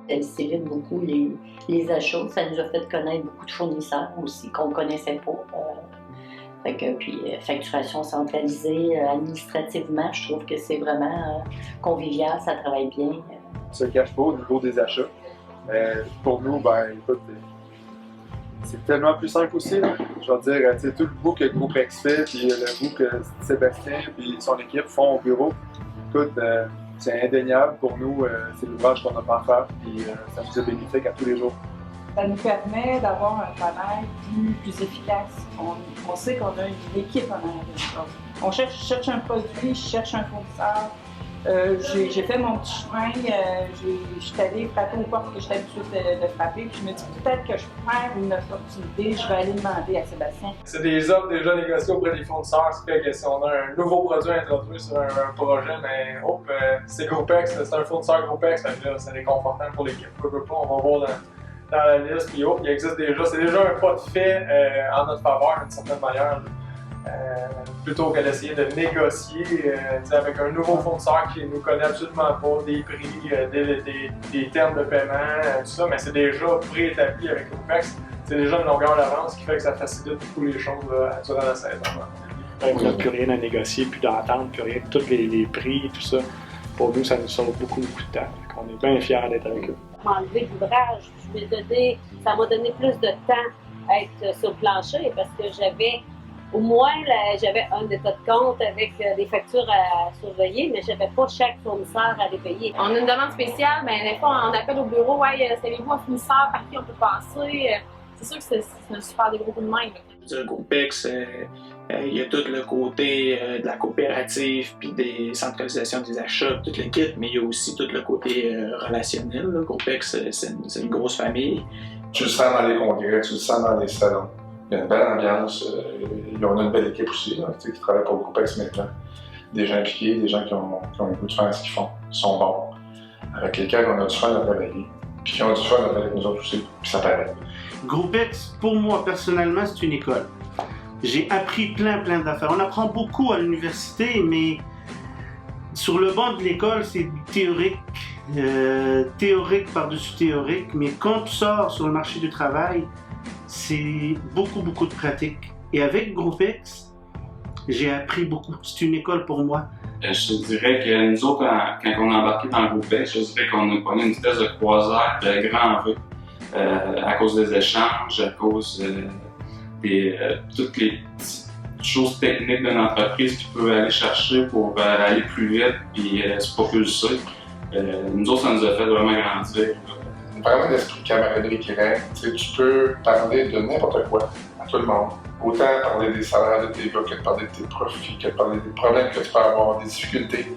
Elle facilite beaucoup les achats. Ça nous a fait connaître beaucoup de fournisseurs aussi qu'on ne connaissait pas. Puis facturation centralisée, administrativement, je trouve que c'est vraiment convivial, ça travaille bien. Ça ne cache pas au niveau des achats. Pour nous, écoute, c'est tellement plus simple aussi. Là. Je veux dire, tout le bout que le groupe X fait, puis le bout que Sébastien et son équipe font au bureau, écoute, c'est indéniable pour nous. C'est l'ouvrage qu'on a pas à faire, puis ça nous est bénéfique à tous les jours. Ça nous permet d'avoir un travail plus efficace. On sait qu'on a une équipe en arrière de chose. On cherche un produit, je cherche un fournisseur. J'ai fait mon petit chemin, je suis allée frapper aux portes que j'étais habituée de frapper, puis je me dis peut-être que je perds une opportunité, je vais aller demander à Sébastien. C'est des offres déjà négociées auprès des fournisseurs, ce qui fait que si on a un nouveau produit à introduire sur un projet, c'est Groupex, c'est un fournisseur Groupex, c'est réconfortant pour l'équipe. On va voir dans la liste, puis il existe déjà, c'est déjà un pas de fait en notre faveur d'une certaine manière. Plutôt que d'essayer de négocier avec un nouveau fournisseur qui ne nous connaît absolument pas, des prix, des termes de paiement, tout ça, mais c'est déjà préétabli avec Groupex. C'est déjà une longueur d'avance qui fait que ça facilite beaucoup les choses durant la saison. On n'a plus rien à négocier, plus d'entente, plus rien, tous les prix, tout ça. Pour nous, ça nous sauve beaucoup de temps. On est bien fiers d'être avec eux. M'enlever l'ouvrage, ça m'a donné plus de temps à être sur le plancher parce que j'avais un état de compte avec des factures à surveiller, mais j'avais pas chaque fournisseur à les payer. On a une demande spéciale, mais des fois on appelle au bureau, savez-vous un fournisseur par qui on peut passer? C'est sûr que c'est un super gros coup de main. Le Groupex, il y a tout le côté de la coopérative puis des centralisations des achats, tout le kit, mais il y a aussi tout le côté relationnel. Le Groupex, c'est une grosse famille. Tu le sens dans les congrès, tu le sens dans les salons. Il y a une belle ambiance, on a une belle équipe aussi là, qui travaille pour le Groupex maintenant. Des gens impliqués, des gens qui ont le goût de faire ce qu'ils font, qui sont bons, avec lesquels on a du fun à travailler, puis qui ont du fun à travailler avec nous autres aussi, puis ça paraît. Groupex, pour moi personnellement, c'est une école. J'ai appris plein d'affaires. On apprend beaucoup à l'université, mais sur le banc de l'école, c'est théorique. Théorique par-dessus théorique, mais quand tu sors sur le marché du travail, c'est beaucoup de pratique. Et avec Groupex, j'ai appris beaucoup. C'est une école pour moi. Je dirais que nous autres, quand on a embarqué dans le Groupex, je dirais qu'on a connu une espèce de croisière de grand V. À cause des échanges, à cause toutes les petites choses techniques d'une entreprise qui peut aller chercher pour aller plus vite et se propulser. Nous autres, ça nous a fait vraiment grandir. Vraiment d'esprit de camaraderie qui règne. Tu peux parler de n'importe quoi à tout le monde. Autant parler des salaires de tes gars que de parler de tes profits, que de parler des problèmes que tu peux avoir, des difficultés.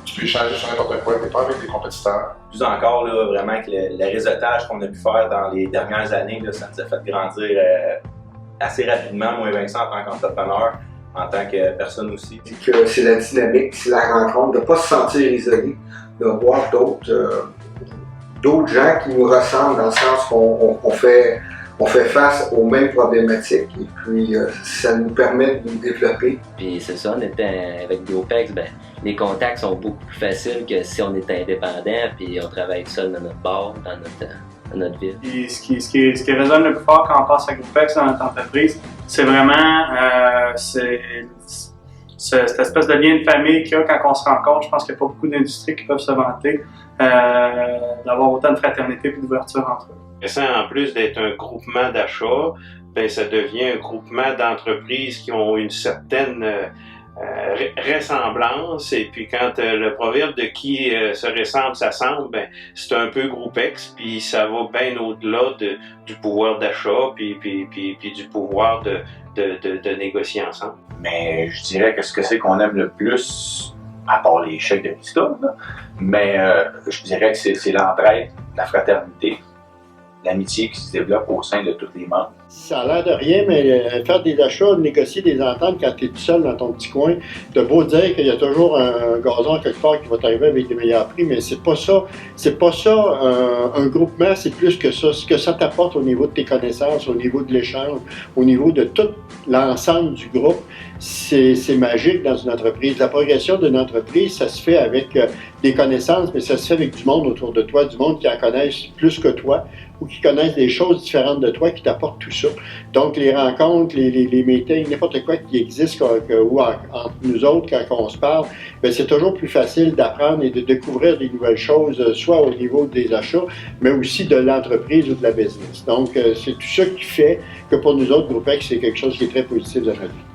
Tu peux échanger sur n'importe quoi, tu n'es pas avec des compétiteurs. Plus encore, là, vraiment, que le réseautage qu'on a pu faire dans les dernières années, là, ça nous a fait grandir assez rapidement, moi et Vincent, en tant qu'entrepreneur, en tant que personne aussi. C'est la dynamique, c'est la rencontre, de ne pas se sentir isolé, de voir d'autres gens qui nous ressemblent dans le sens qu'on fait face aux mêmes problématiques et puis ça nous permet de nous développer. Puis c'est ça, on était avec Groupex, les contacts sont beaucoup plus faciles que si on était indépendant puis on travaille seul dans notre bar, dans notre ville. Et ce qui résonne le plus fort quand on passe à Groupex dans notre entreprise, c'est vraiment cette espèce de lien de famille qu'il y a quand on se rencontre. Je pense qu'il n'y a pas beaucoup d'industries qui peuvent se vanter d'avoir autant de fraternité et d'ouverture entre eux. Et ça, en plus d'être un groupement d'achat, ça devient un groupement d'entreprises qui ont une certaine ressemblance. Et puis quand le proverbe de qui se ressemble s'assemble, c'est un peu Groupex, puis ça va bien au-delà du pouvoir d'achat, puis du pouvoir de négocier ensemble. Mais je dirais que ce que c'est qu'on aime le plus, à part les chèques de Vista, mais je dirais que c'est l'entraide, la fraternité, l'amitié qui se développe au sein de tous les membres. Ça a l'air de rien, mais faire des achats, négocier des ententes quand tu es tout seul dans ton petit coin, t'as beau dire qu'il y a toujours un gazon quelque part qui va t'arriver avec des meilleurs prix, mais c'est pas ça. C'est pas ça un groupement, c'est plus que ça. Ce que ça t'apporte au niveau de tes connaissances, au niveau de l'échange, au niveau de tout l'ensemble du groupe, c'est magique dans une entreprise. La progression d'une entreprise, ça se fait avec des connaissances, mais ça se fait avec du monde autour de toi, du monde qui en connaissent plus que toi ou qui connaissent des choses différentes de toi, qui t'apportent tout ça. Donc, les rencontres, les meetings, n'importe quoi qui existe ou entre nous autres, quand on se parle, bien, c'est toujours plus facile d'apprendre et de découvrir des nouvelles choses, soit au niveau des achats, mais aussi de l'entreprise ou de la business. Donc, c'est tout ça qui fait que pour nous autres, GroupeX, c'est quelque chose qui est très positif dans notre vie.